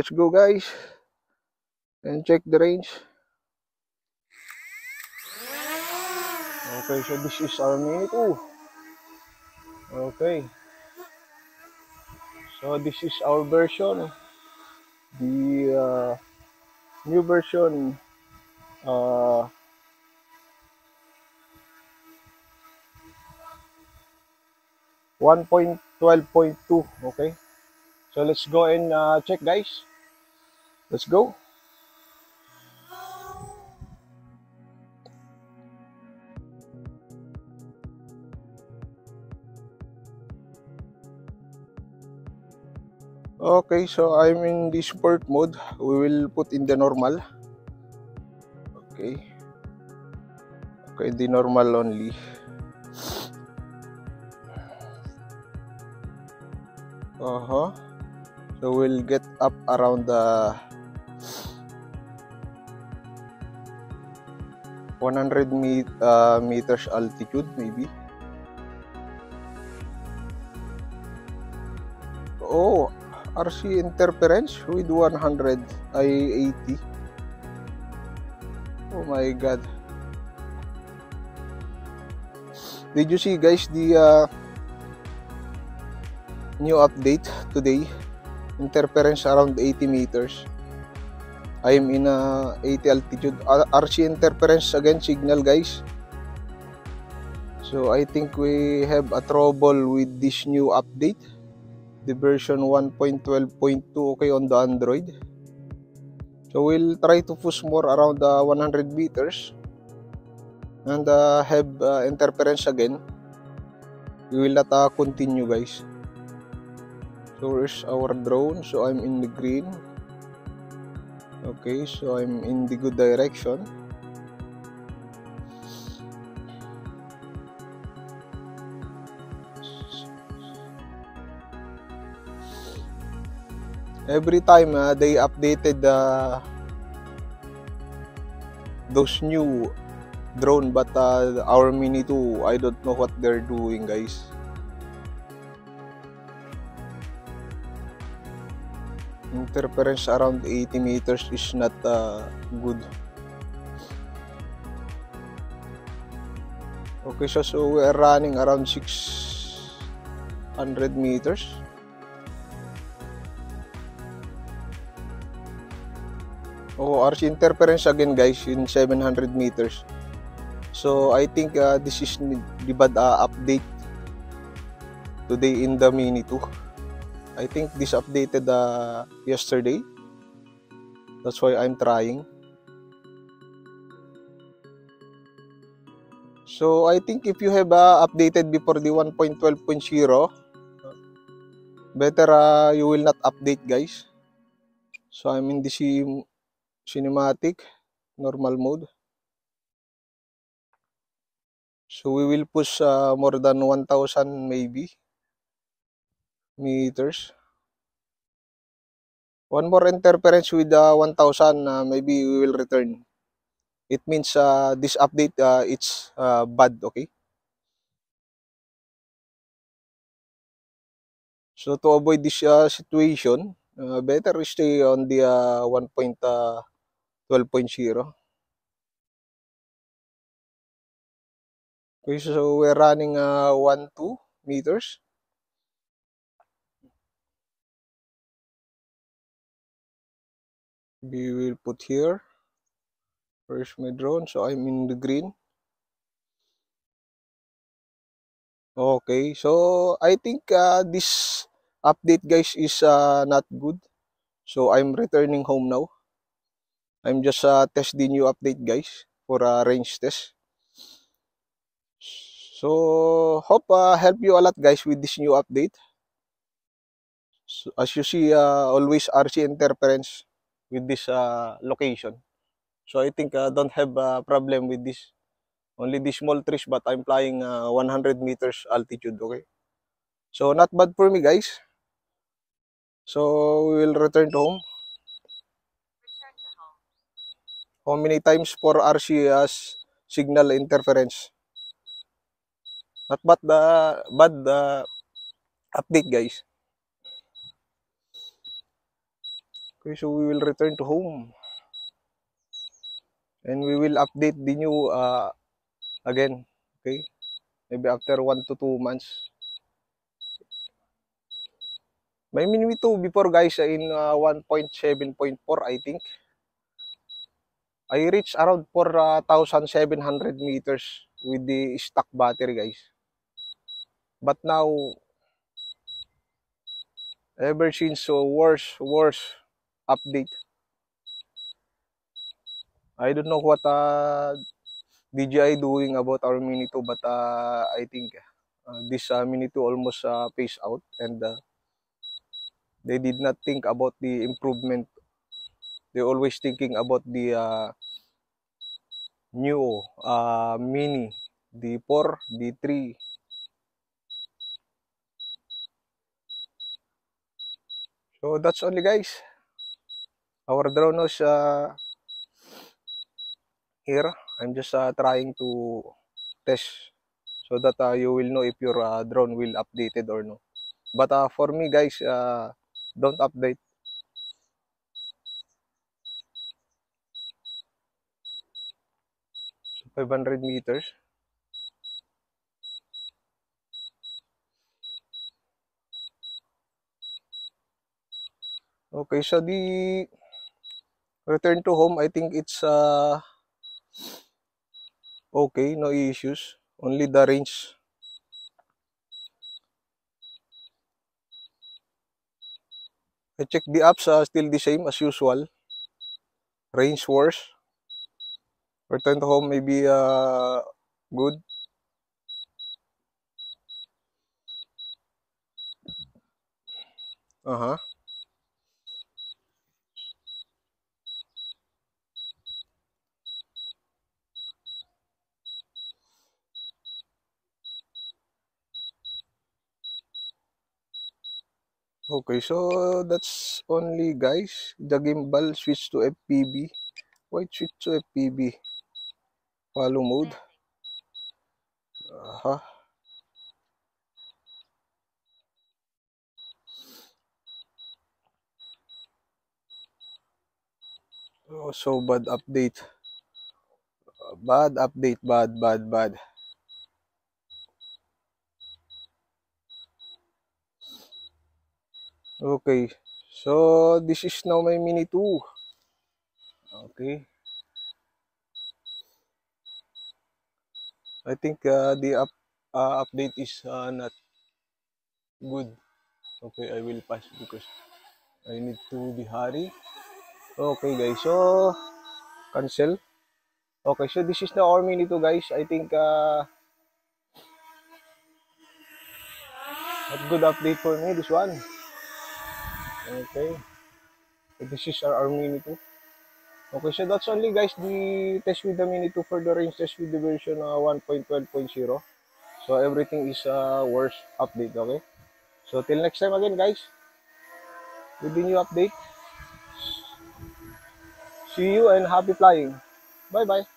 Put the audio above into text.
Let's go guys and check the range. Okay, so this is our Mini 2. Okay, so this is our version, the new version, uh, 1.12.2. Okay, so let's go and check guys. Let's go. Okay, so I'm in the sport mode. We will put in the normal. Okay, okay, the normal only. So we'll get up around the 100 meters altitude maybe. Oh, RC interference with 100 I-80. Oh my god. Did you see guys the new update today? Interference around 80 meters. I am in 80 altitude. RC interference again signal guys. So I think we have a trouble with this new update. The version 1.12.2 okay on the Android. So we'll try to push more around 100 meters and have interference again. We will not continue guys. So where's our drone? So I'm in the green. Okay, so I'm in the good direction. Every time they updated those new drone, but our Mini 2, I don't know what they're doing guys. Interference around 80 meters is not good. Okay, so we are running around 600 meters. Oh, RC interference again guys in 700 meters. So I think this is the bad update today in the Mini 2. I think this updated yesterday. That's why I'm trying. So I think if you have updated before the 1.12.0, better you will not update guys. So I'm in the cinematic normal mode. So we will push more than 1,000 maybe meters. One more interference with 1,000, maybe we will return. It means this update it's bad, okay? So to avoid this situation, better stay on the 1.12.0. Okay, so we're running 1-2 meters. We will put here. Where's my drone? So I'm in the green. Okay, so I think this update guys is not good. So I'm returning home now. I'm just test the new update guys for a range test. So hope help you a lot guys with this new update. So, as you see, always RC interference with this location. So I think don't have a problem with this. Only the small trees, but I'm flying 100 meters altitude, okay? So not bad for me guys. So we will return to home. How many times for RC as signal interference? Not bad update guys. Okay, so we will return to home. And we will update the new again. Okay, maybe after 1 to 2 months. May Mini 2 before guys in 1.7.4 I think. I reached around 4,700 meters with the stock battery guys. But now, ever since so worse update. I don't know what DJI doing about our Mini 2, but I think this Mini 2 almost phased out, and they did not think about the improvement. They always thinking about the new Mini, the 4, the 3. So that's only guys. Our drone was here. I'm just trying to test so that you will know if your drone will updated or no. But for me guys, don't update. 500 meters. Okay, so the return to home, I think it's okay, no issues. Only the range. I check the apps, still the same as usual. Range worse. Return to home maybe good. Uh-huh. Okay, so that's only guys. The gimbal switch to FPV. Why switch to FPV? Follow mode. Uh-huh. Oh, so bad update. Bad update, bad. Okay, so this is now my Mini 2. Okay, I think the update is not good. Okay, I will pass because I need to be hurry. Okay guys, so cancel. Okay, so this is the our Mini 2 guys. I think a good update for me, this one. Okay, so this is our Mini 2. Okay, so that's only guys the test with the Mini 2 for the range test with the version 1.12.0. So everything is worse update, okay? So till next time again guys, with the new update. See you and happy flying. Bye bye.